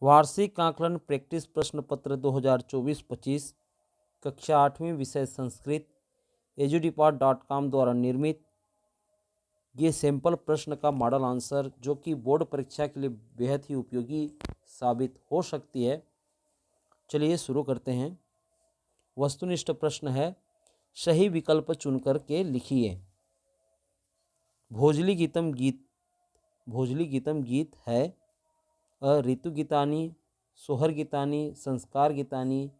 वार्षिक आकलन प्रैक्टिस प्रश्न पत्र 2024-25 कक्षा 8वीं विषय संस्कृत edudepartcom द्वारा निर्मित ये सैंपल प्रश्न का मॉडल आंसर जो कि बोर्ड परीक्षा के लिए बेहद ही उपयोगी साबित हो सकती है। चलिए शुरू करते हैं। वस्तुनिष्ठ प्रश्न है, सही विकल्प चुनकर के लिखिए। भोजली गीतम गीत है। ऋतु गीतानी, सोहर गीतानी, संस्कार गीतानी,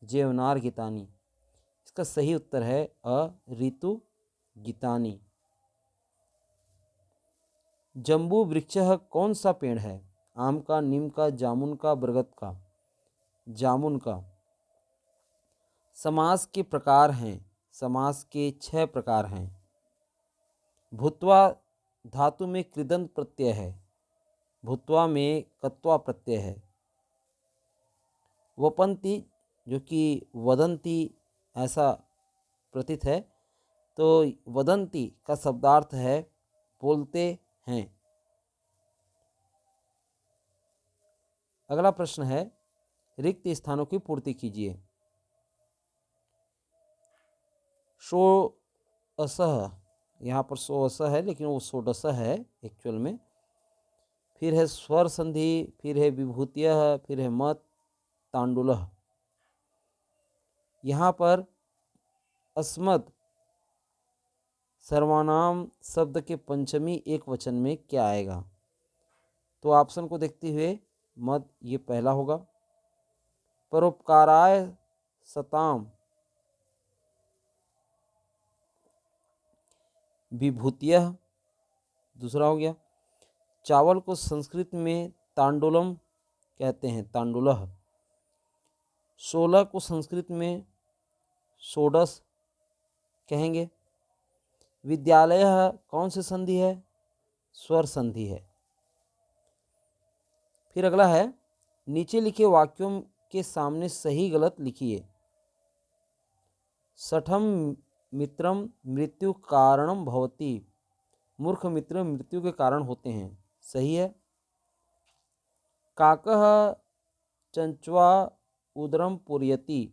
जेवनार गीतानी। इसका सही उत्तर है ऋतु गीतानी। जम्बू वृक्ष कौन सा पेड़ है? आम का, नीम का, जामुन का, बरगद का? जामुन का। समास के प्रकार हैं। समास के 6 प्रकार हैं। भूत्वा धातु में कृदंत प्रत्यय है। भूत्वा में कत्वा प्रत्यय है। वपंती जो कि वदंती ऐसा प्रतीत है, तो वदंती का शब्दार्थ है बोलते हैं। अगला प्रश्न है, रिक्त स्थानों की पूर्ति कीजिए। शो असह, यहाँ पर सो असह है लेकिन वो सोडसह है एक्चुअल में। फिर है स्वर संधि, फिर है विभूतिय, फिर है मत, तांडुलह। यहाँ पर अस्मद सर्वनाम शब्द के पंचमी एक वचन में क्या आएगा? तो ऑप्शन को देखते हुए मद ये पहला होगा। परोपकाराय सताम विभूतिय दूसरा हो गया। चावल को संस्कृत में तांडुलम कहते हैं, तांडुलह। 16 को संस्कृत में सोडस कहेंगे। विद्यालय कौन सी संधि है? स्वर संधि है। फिर अगला है, नीचे लिखे वाक्यों के सामने सही गलत लिखिए। सठम मित्रम मृत्यु कारणम भवति। मूर्ख मित्र मृत्यु के कारण होते हैं, सही है। काकः चंचवा उदरम पूरयति,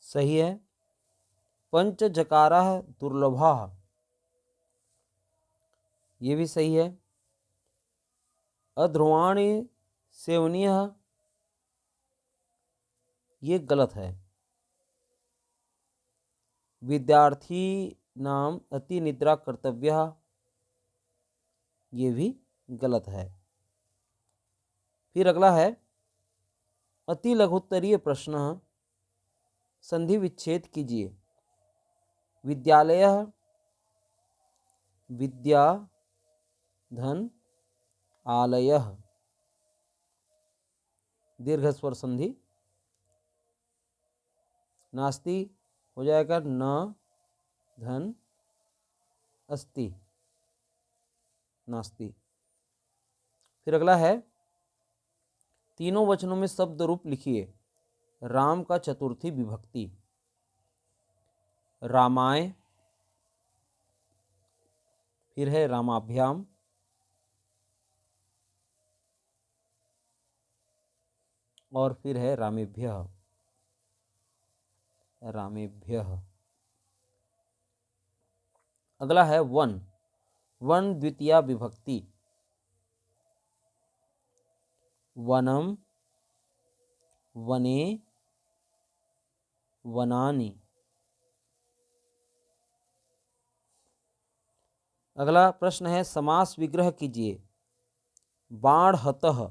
सही है। पंच जकारः दुर्लभः, ये भी सही है। अध्रुवाणि सेवनीयः, ये गलत है। विद्यार्थी नाम अति निद्रा कर्तव्य, ये भी गलत है। फिर अगला है, अति लघुत्तरीय प्रश्न, संधि विच्छेद कीजिए। विद्यालय विद्या धन आलय, दीर्घ स्वर संधि। नास्ति हो जाएगा न धन अस्ति, नास्ति। फिर अगला है, तीनों वचनों में शब्द रूप लिखिए। राम का चतुर्थी विभक्ति। रामाय, फिर है रामाभ्याम, और फिर है रामेभ्यः, रामेभ्यः। अगला है वन, वन द्वितीया विभक्ति। वनम, वने, वनानि। अगला प्रश्न है, समास विग्रह कीजिए। बाण हतः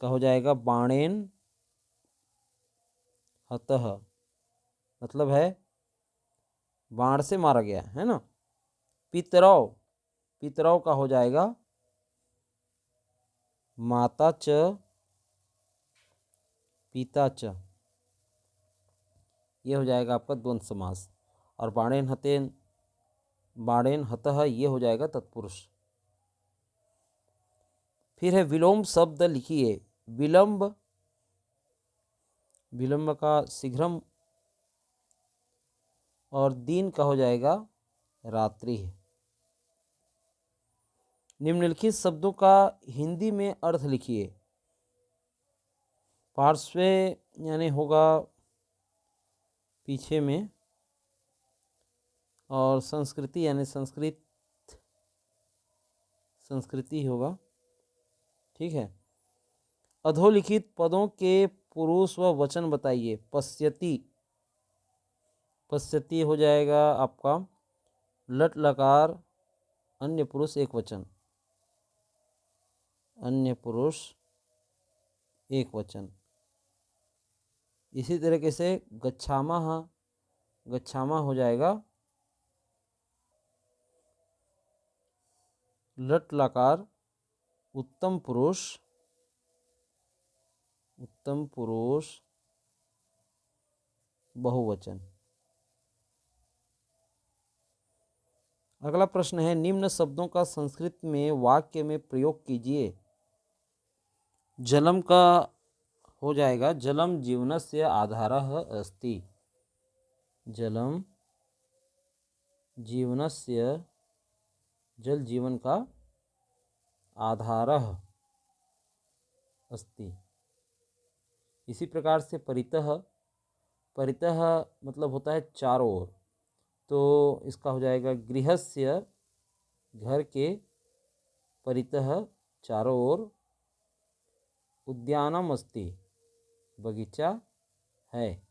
का हो जाएगा बाणेन हतः, मतलब है बाण से मारा गया है ना। पितरौ, पितरौ का हो जाएगा माता च पिता च, ये हो जाएगा आपका द्वंद्व समास। और बाणेन हतेन, बाणेन हतः, ये हो जाएगा तत्पुरुष। फिर है विलोम शब्द लिखिए। विलंब, विलंब का शीघ्रम, और दिन का हो जाएगा रात्रि। निम्नलिखित शब्दों का हिंदी में अर्थ लिखिए। पार्श्वे यानी होगा पीछे में, और संस्कृति यानी संस्कृति होगा। ठीक है। अधोलिखित पदों के पुरुष व वचन बताइए। पश्यति हो जाएगा आपका लट लकार अन्य पुरुष एक वचन, अन्य पुरुष एक वचन। इसी तरीके से गच्छामः हो जाएगा लट लकार उत्तम पुरुष बहुवचन। अगला प्रश्न है, निम्न शब्दों का संस्कृत में वाक्य में प्रयोग कीजिए। जलम का हो जाएगा जलम जीवनस्य आधारः अस्ति। जलम जीवनस्य, जल जीवन का आधारः अस्ति। इसी प्रकार से परितः मतलब होता है चारों ओर, तो इसका हो जाएगा गृहस्य, घर के, परितः चारों ओर, उद्यानम अस्ति बगीचा है।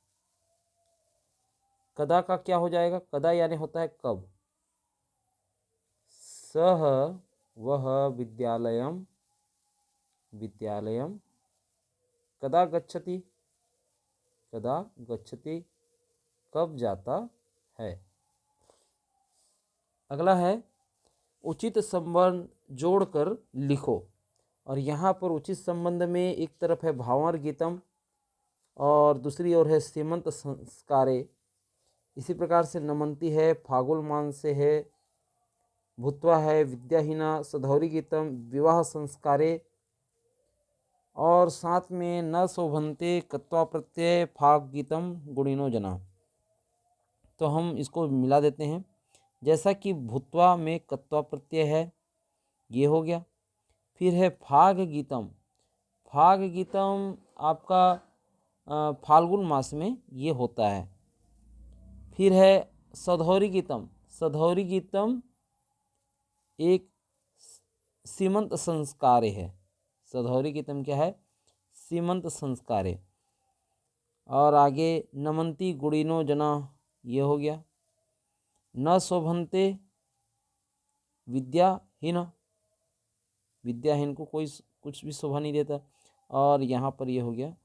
कदा का क्या हो जाएगा? कदा यानी होता है कब। सह वह विद्यालयम कदा गच्छति कब जाता है। अगला है, उचित संबंध जोड़कर लिखो। और यहाँ पर उचित संबंध में एक तरफ है भावार्थ गीतम और दूसरी ओर है सीमंत संस्कारे। इसी प्रकार से नमंती है, फागुल मानसे है, भूत्वा है, विद्याहीना, सधौरी गीतम, विवाह संस्कारे, और साथ में न शोभन्ते कत्वा प्रत्यय फाग गीतम गुणिनो जना। तो हम इसको मिला देते हैं। जैसा कि भूत्वा में कत्वा प्रत्यय है, ये हो गया। फिर है फाग गीतम आपका फाल्गुन मास में ये होता है। फिर है सधौरी गीतम एक सीमंत संस्कारे है। सधौरी गीतम क्या है? सीमंत संस्कारे। और आगे नमंती गुणिनो जना, ये हो गया। न शोभन्ते विद्याहीन को कोई कुछ भी शोभा नहीं देता। और यहाँ पर ये हो गया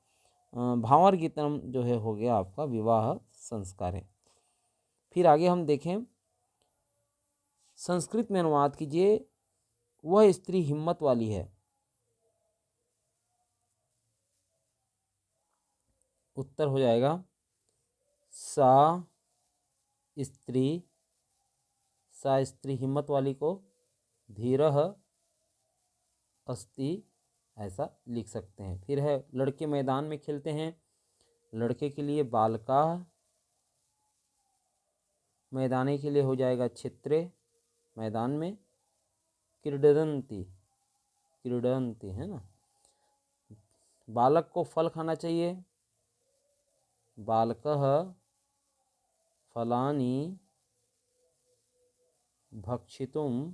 भावार्थ गीतम जो है हो गया आपका विवाह संस्कार है। फिर आगे हम देखें, संस्कृत में अनुवाद कीजिए। वह स्त्री हिम्मत वाली है। उत्तर हो जाएगा सा स्त्री हिम्मत वाली को धीरः अस्ति ऐसा लिख सकते हैं। फिर है लड़के मैदान में खेलते हैं। लड़के के लिए बालका, मैदानी के लिए हो जाएगा क्षेत्रे, मैदान में। क्रीडन्ति है ना। बालक को फल खाना चाहिए। बालकः फलानि भक्षितुम्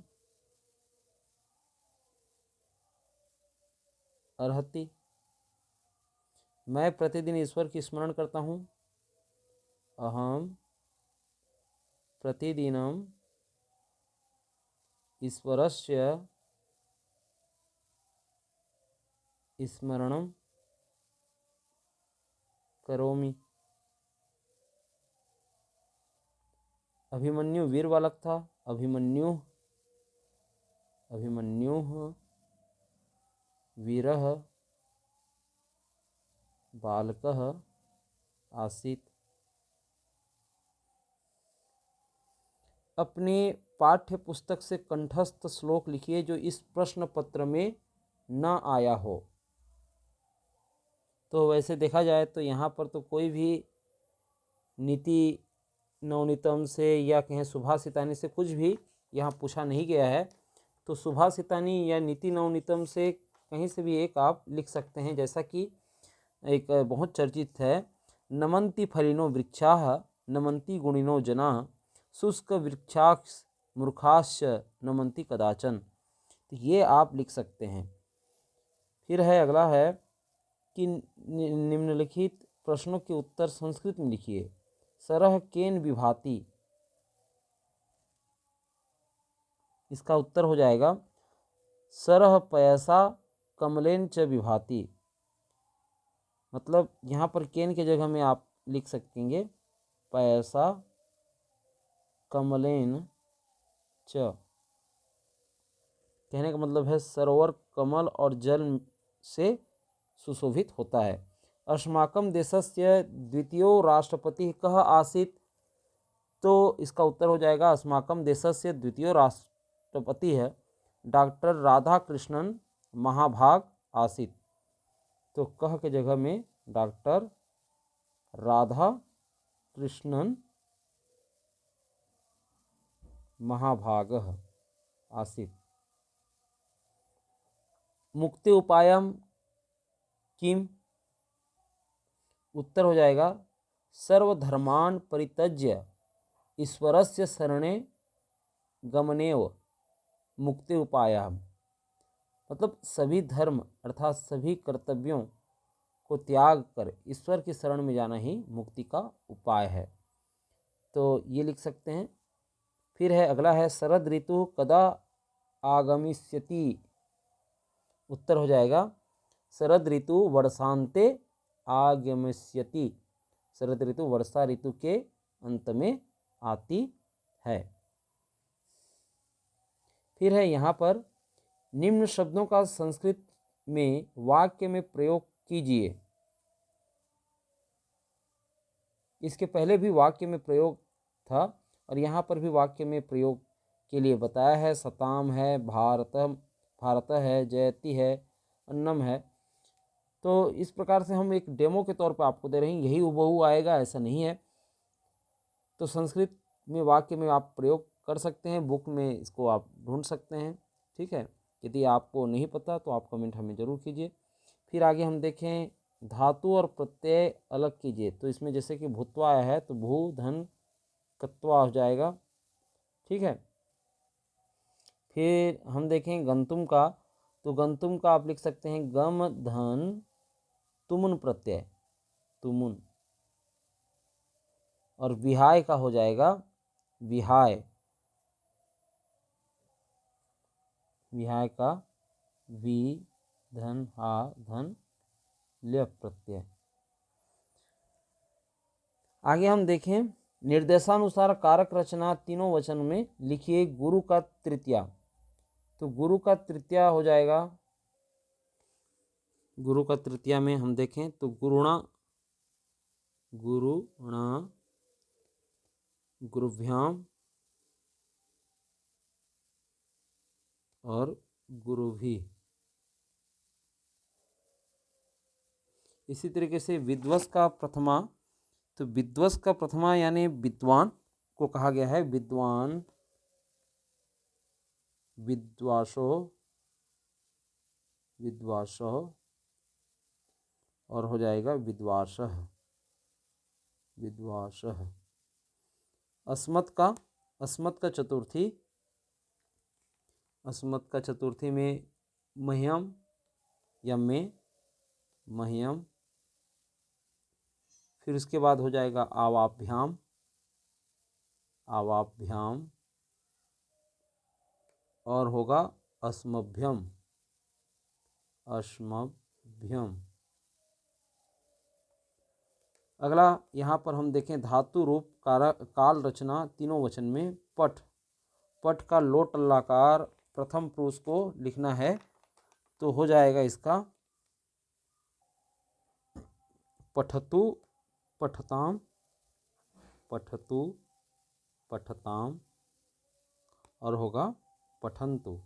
अर्हति। मैं प्रतिदिन ईश्वर की स्मरण करता हूँ। अहम प्रतिदिनम ईश्वरस्य स्मरणं करोमि। अभिमन्यु वीर बालक था। अभिमन्युः वीरः बालकः आसीत्। अपने पाठ्य पुस्तक से कंठस्थ श्लोक लिखिए जो इस प्रश्न पत्र में न आया हो। तो वैसे देखा जाए तो यहाँ पर तो कोई भी नीति नवनीतम से या कहें सुभाषितानी से कुछ भी यहाँ पूछा नहीं गया है। तो सुभाषितानी या नीति नवनीतम से कहीं से भी एक आप लिख सकते हैं। जैसा कि एक बहुत चर्चित है, नमन्ति फलिनो वृक्षाः नमन्ति गुणिनो जनाः शुष्क वृक्षाक्ष मूर्खाश्च नमन्ति कदाचन। तो ये आप लिख सकते हैं। फिर है अगला है कि निम्नलिखित प्रश्नों के उत्तर संस्कृत में लिखिए। सरह केन विभाति, इसका उत्तर हो जाएगा सरह पयसा कमलेन च विभाति। मतलब यहाँ पर केन के जगह में आप लिख सकेंगे पैसा कमलेन च। कहने का मतलब है सरोवर कमल और जल से सुशोभित होता है। अस्माकं देशस्य द्वितीयो राष्ट्रपति कः आसीत्, तो इसका उत्तर हो जाएगा अस्माकं देशस्य द्वितीय राष्ट्रपति है डॉक्टर राधा कृष्णन महाभाग आसीत्। तो कह के जगह में डॉक्टर राधा कृष्णन महाभागः आसीत्। मुक्ति उपायम किम, उत्तर हो जाएगा सर्वधर्मान् परित्यज्य ईश्वरस्य शरणे गमनेव मुक्ति उपायः। मतलब सभी धर्म अर्थात सभी कर्तव्यों को त्याग कर ईश्वर की शरण में जाना ही मुक्ति का उपाय है। तो ये लिख सकते हैं। फिर है अगला है शरद ऋतु कदा आगमिष्यति, उत्तर हो जाएगा शरद ऋतु वर्षांते आगमिष्यति। शरद ऋतु वर्षा ऋतु के अंत में आती है। फिर है यहाँ पर निम्न शब्दों का संस्कृत में वाक्य में प्रयोग कीजिए। इसके पहले भी वाक्य में प्रयोग था और यहाँ पर भी वाक्य में प्रयोग के लिए बताया है। सताम है, भारत है, जयति है, अन्नम है। तो इस प्रकार से हम एक डेमो के तौर पर आपको दे रहे हैं, यही हूबहू आएगा ऐसा नहीं है। तो संस्कृत में वाक्य में आप प्रयोग कर सकते हैं, बुक में इसको आप ढूंढ सकते हैं। ठीक है, यदि आपको नहीं पता तो आप कमेंट हमें ज़रूर कीजिए। फिर आगे हम देखें धातु और प्रत्यय अलग कीजिए। तो इसमें जैसे कि भूत्वा आया है तो भू धन कत्वा हो जाएगा। ठीक है, फिर हम देखें गंतुम का, तो गंतुम का आप लिख सकते हैं गम धन तुमुन प्रत्यय तुमुन। और विहाय का हो जाएगा विहाय, विहाय का वी धन हा धन ल्य प्रत्यय। आगे हम देखें निर्देशानुसार कारक रचना तीनों वचन में लिखिए। गुरु का तृतीया, तो गुरु का तृतीया हो जाएगा, गुरु का तृतीया में हम देखें तो गुरुणा गुरुभ्याम और गुरुभी। इसी तरीके से विद्वस का प्रथमा, तो विद्वस का प्रथमा यानी विद्वान को कहा गया है विद्वान, विद्वासो विद्वासो और हो जाएगा विद्वासः विद्वासः। अस्मत् का चतुर्थी, अस्मत् का चतुर्थी में मह्यम या में मह्यम। फिर उसके बाद हो जाएगा आवाभ्याम आवाभ्याम और होगा अस्मभ्यम अस्मभ्यम। अगला यहाँ पर हम देखें धातु रूप काल रचना तीनों वचन में पठ, पठ का लोट लकार प्रथम पुरुष को लिखना है तो हो जाएगा इसका पठतु पठताम पठतु पठताम और होगा पठन्तु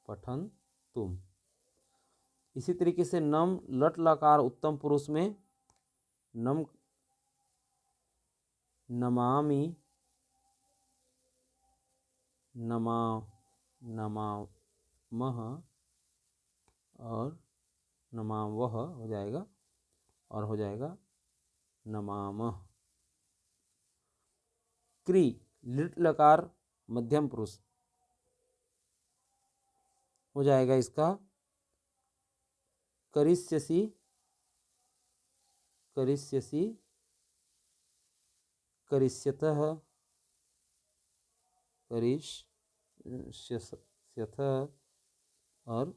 पठन्तुम। इसी तरीके से नम लट लकार उत्तम पुरुष में नम नमामि नमा नमामः और नमावह हो जाएगा और हो जाएगा नमामः। क्री लिट लकार मध्यम पुरुष हो जाएगा इसका करिष्यसि करिष्यसि करिष्यतः करिष्यथ और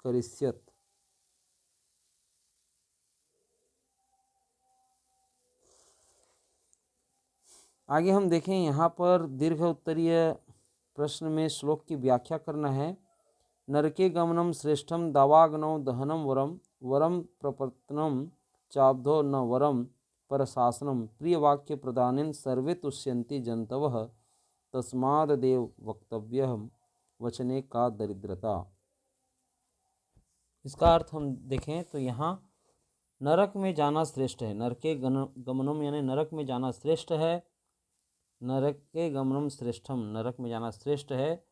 करिष्यत। आगे हम देखें यहाँ पर दीर्घ उत्तरीय प्रश्न में श्लोक की व्याख्या करना है। नरके गमनम श्रेष्ठम दावाग्नौ दहनम वरम वरम प्रपत्नम चाब्धो न वरम परशासनम प्रिय वाक्य प्रदानेन सर्वे तुष्यन्ति जंतवः तस्मादेव वक्तव्यः वचने का दरिद्रता। इसका अर्थ हम देखें तो यहाँ नरक में जाना श्रेष्ठ है। नरके गमनम यानी नरक में जाना श्रेष्ठ है। नरके गमनम श्रेष्ठम नरक में जाना श्रेष्ठ है।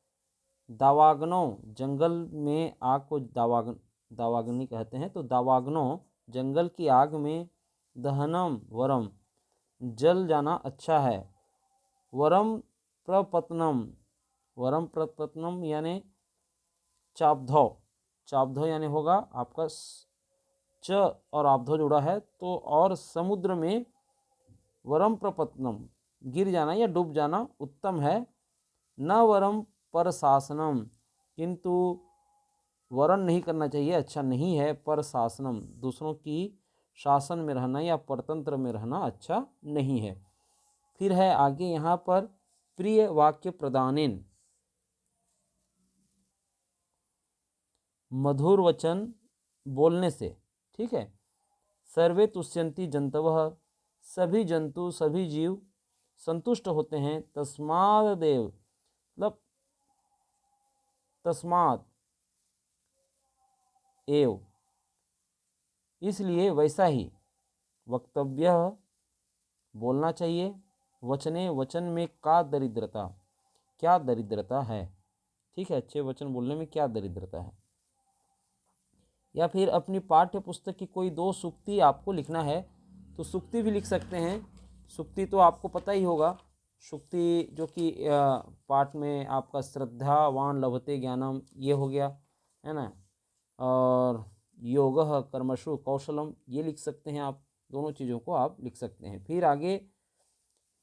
दावाग्नो जंगल में आग को दावाग्नि कहते हैं। तो दावाग्नो जंगल की आग में दहनम वरम जल जाना अच्छा है। वरम प्रपत्नम यानी चाब्धौ चाब्धौ यानी होगा आपका च और आब्धौ जुड़ा है तो और समुद्र में वरम प्रपत्नम गिर जाना या डूब जाना उत्तम है। न वरम पर शासनम किंतु वरण नहीं करना चाहिए, अच्छा नहीं है। पर शासनम दूसरों की शासन में रहना या परतंत्र में रहना अच्छा नहीं है। फिर है आगे यहाँ पर प्रिय वाक्य प्रदानेन मधुर वचन बोलने से, ठीक है। सर्वे तुष्यन्ति जंतवः सभी जंतु सभी जीव संतुष्ट होते हैं। तस्मादेव मतलब तस्मात् एव इसलिए वैसा ही वक्तव्य बोलना चाहिए। वचने वचन में का दरिद्रता क्या दरिद्रता है, ठीक है। अच्छे वचन बोलने में क्या दरिद्रता है। या फिर अपनी पाठ्य पुस्तक की कोई 2 सूक्ति आपको लिखना है तो सूक्ति भी लिख सकते हैं। सूक्ति तो आपको पता ही होगा। सूक्ति जो कि पाठ में आपका श्रद्धावान लभते ज्ञानम ये हो गया है ना, और योगः कर्मसु कौशलम ये लिख सकते हैं आप। दोनों चीज़ों को आप लिख सकते हैं। फिर आगे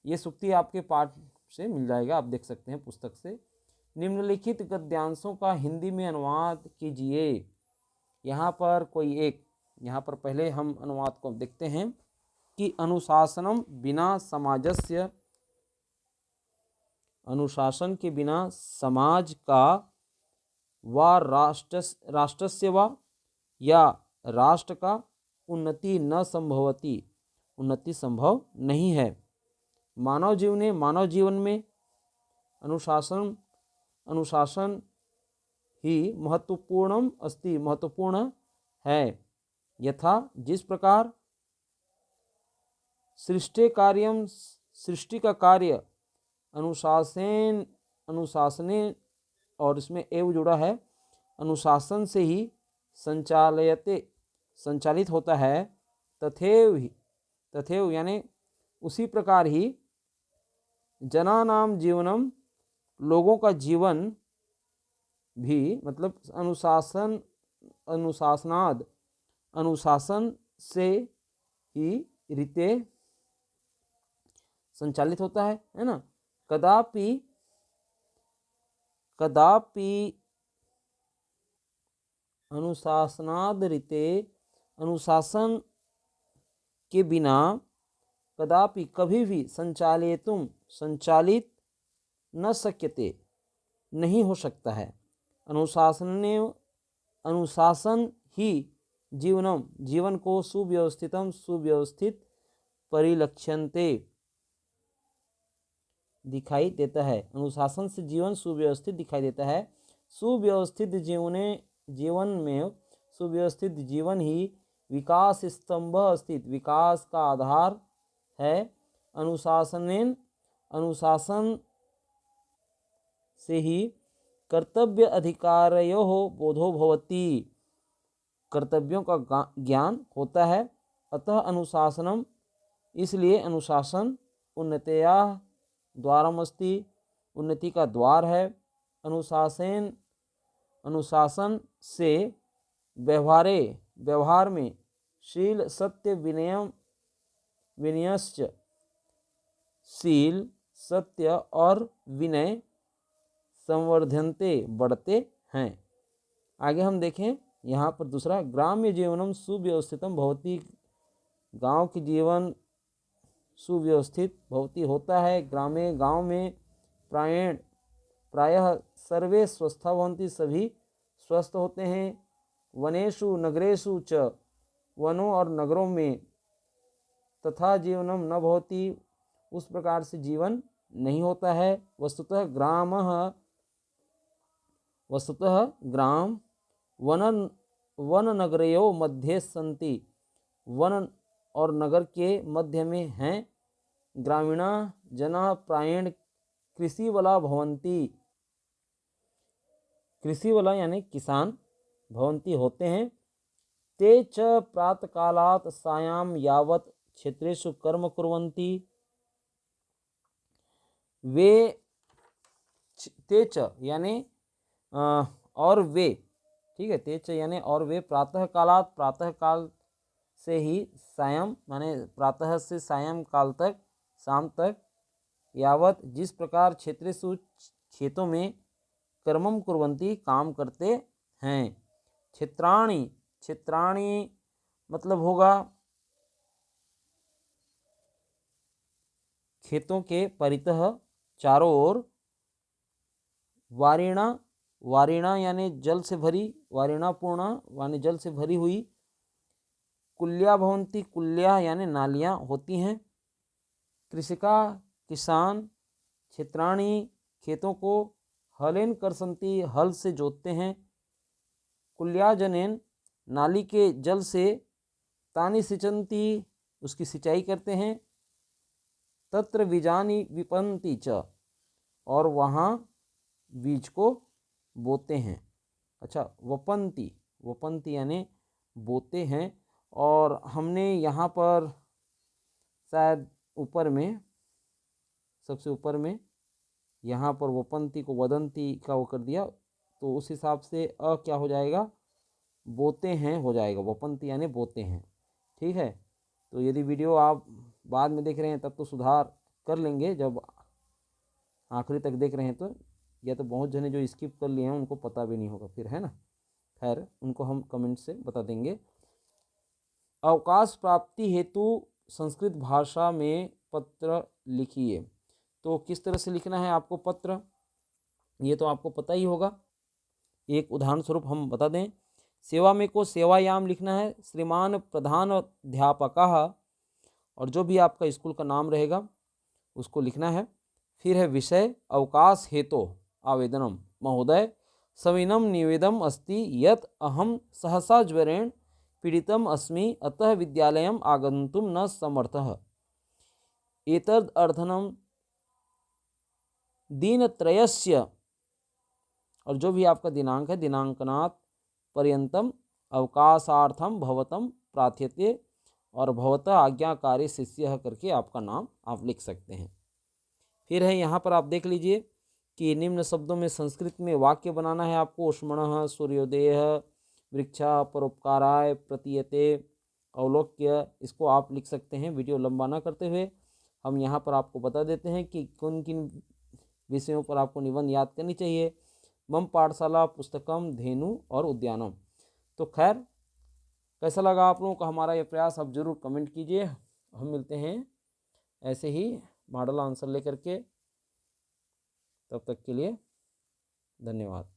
ये सूक्ति आपके पाठ से मिल जाएगा, आप देख सकते हैं पुस्तक से। निम्नलिखित गद्यांशों का हिंदी में अनुवाद कीजिए। यहाँ पर कोई एक यहाँ पर पहले हम अनुवाद को देखते हैं कि अनुशासनम बिना समाजस्य अनुशासन के बिना समाज का व राष्ट्रस्य व या राष्ट्र का उन्नति न संभवती उन्नति संभव नहीं है। मानव जीवन में अनुशासन ही महत्वपूर्णम अस्ति महत्वपूर्ण है। यथा जिस प्रकार सृष्टि का कार्य अनुशासने और इसमें एव जुड़ा है अनुशासन से ही संचालित होता है। तथैव यानी उसी प्रकार ही जनानाम जीवनम लोगों का जीवन भी मतलब अनुशासन से ही रीते संचालित होता है ना। कदापि अनुशासनाद रीते अनुशासन के बिना कदापि कभी भी संचालित न शक्यते नहीं हो सकता है। अनुशासन ही जीवन को सुव्यवस्थित परिलक्ष्यन्ते दिखाई देता है। अनुशासन से जीवन सुव्यवस्थित दिखाई देता है। सुव्यवस्थित जीवन ही विकास स्तंभ स्थित विकास का आधार है। अनुशासन से ही कर्तव्य अधिकारयोः बोधो भवति, कर्तव्यों का ज्ञान होता है। अतः अनुशासनम, इसलिए अनुशासन उन्नतया द्वारमस्ति, उन्नति का द्वार है। अनुशासन से व्यवहार में शील सत्य विनयश्च, शील सत्य और विनय संवर्धनते बढ़ते हैं। आगे हम देखें यहाँ पर दूसरा, ग्राम्य जीवनम सुव्यवस्थितम भवति, गांव की जीवन सुव्यवस्थित भवति होता है। ग्रामे, गांव में प्रायः सर्वे स्वस्था भवन्ति, सभी स्वस्थ होते हैं। वनेषु नगरेषु च, वनों और नगरों में तथा जीवनम न भवति, उस प्रकार से जीवन नहीं होता है। वस्तुतः ग्राम वन नगरयोः मध्ये सन्ति, वन और नगर के मध्य में हैं। ग्रामीणा जना प्रायेण कृषिवला भवन्ति, कृषिवला यानी किसान भवन्ति होते हैं। ते च प्रातःकालात् सायं यावत् क्षेत्रेषु कर्म कुर्वन्ति, वे ते च यानी और वे, ठीक है, ते च यानी और वे, प्रातःकालात् प्रातःकाल से ही, सायं माने प्रातः से सायं काल तक, शाम तक, यावत जिस प्रकार, क्षेत्रेषु खेतों में, कर्मम कुर्वन्ति काम करते हैं। क्षेत्राणि मतलब होगा खेतों के परितः, चारों ओर। वारिणा यानी जल से भरी, वारिणा पूर्णा यानी जल से भरी हुई। कुल्या भवन्ति, कुल्या यानी नालियाँ होती हैं। कृषिका किसान, क्षेत्राणि खेतों को, हलेन करसन्ति हल से जोतते हैं। कुल्याजनेन नाली के जल से, तानि सिंचन्ति उसकी सिंचाई करते हैं। तत्र बीजानि विपन्ति च, और वहाँ बीज को बोते हैं। अच्छा, वपन्ति यानी बोते हैं। और हमने यहाँ पर शायद ऊपर में, सबसे ऊपर में यहाँ पर वपन्ति को वदन्ति का वो कर दिया, तो उस हिसाब से क्या हो जाएगा, बोते हैं हो जाएगा। वपन्ति यानी बोते हैं, ठीक है। तो यदि वीडियो आप बाद में देख रहे हैं तब तो सुधार कर लेंगे, जब आखिरी तक देख रहे हैं तो, या तो बहुत जने जो स्किप कर लिए हैं उनको पता भी नहीं होगा फिर, है ना। खैर, उनको हम कमेंट से बता देंगे। अवकाश प्राप्ति हेतु संस्कृत भाषा में पत्र लिखिए। तो किस तरह से लिखना है आपको पत्र, ये तो आपको पता ही होगा। एक उदाहरण स्वरूप हम बता दें। सेवा में को सेवायाम लिखना है, श्रीमान प्रधान अध्यापकः, और जो भी आपका स्कूल का नाम रहेगा उसको लिखना है। फिर है विषय, अवकाश हेतु आवेदनम, महोदय सविनम निवेदम अस्ति यत् अहम सहसा ज्वरेण पीड़ितम अस्मि, अतः विद्यालयम आगन्तुम न समर्थः। एतद् अर्थनम दिनत्रयस्य, और जो भी आपका दिनांक है, दिनांकनात् पर्यंतम अवकाशार्थम भवतम प्रार्थ्यते, और भवतः आज्ञाकारी शिष्य करके आपका नाम आप लिख सकते हैं। फिर है यहाँ पर आप देख लीजिए कि निम्न शब्दों में संस्कृत में वाक्य बनाना है आपको। उष्मणः सूर्योदय, वृक्षा परोपकाराय प्रतीयते, अवलोक्य, इसको आप लिख सकते हैं। वीडियो लंबा ना करते हुए हम यहाँ पर आपको बता देते हैं कि किन किन विषयों पर आपको निबंध याद करनी चाहिए। मम पाठशाला, पुस्तकम, धेनु और उद्यानम। तो खैर, कैसा लगा आप लोगों को हमारा ये प्रयास, आप जरूर कमेंट कीजिए। हम मिलते हैं ऐसे ही मॉडल आंसर लेकर के, तब तक के लिए धन्यवाद।